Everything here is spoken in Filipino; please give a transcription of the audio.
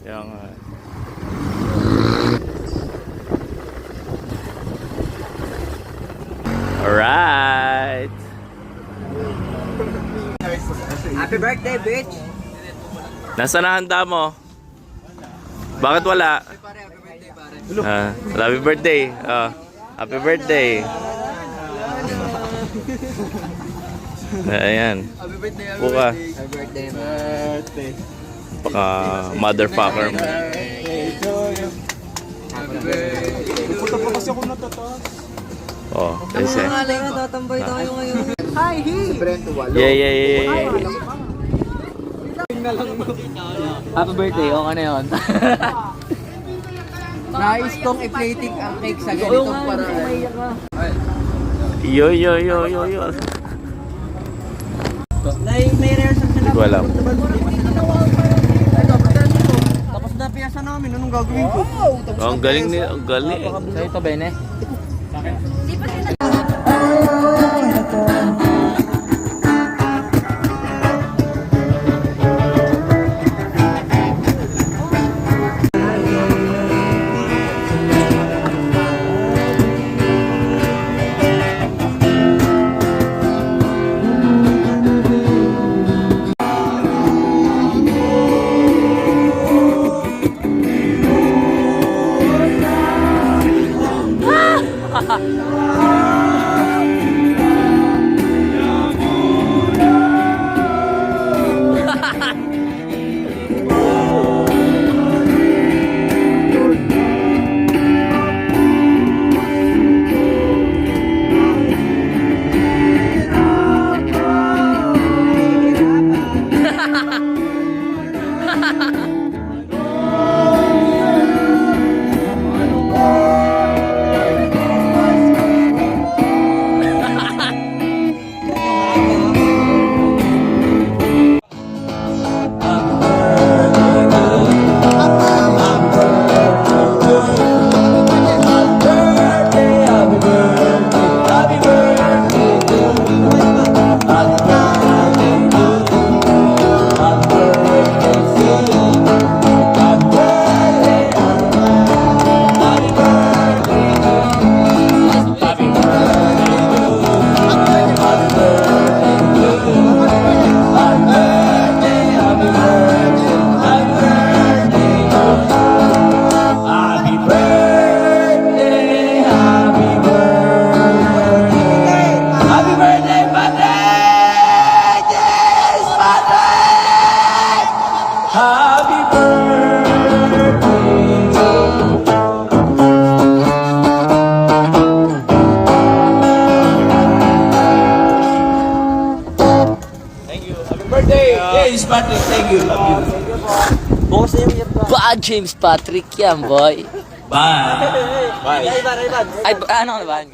Yung alright. Happy birthday, bitch! Nasaan na handa mo? Bakit wala? Happy birthday. Happy birthday. Ayan. Happy birthday, happy Buka. birthday. Happy birthday, birthday. Baka motherfucker mo. Happy birthday. Pupunta pa kasi ako natataas. Oh, kasi. Tatambay tayo ngayon. Hi, he! Si Brento, walo. Yeah. Happy birthday, okay na yun. Nais kong i-plating ang cake sa ganitong paraan. Yo. Nai-rehearsal sila. Hindi ko alam. Tapos na piyasa namin, anong gagawin ko? Ang galing ni, ang galing. Sa ito, Bene? Patrick, thank you. Love you. James Patrick yan, boy. Bye. Ay, ano ka na ba?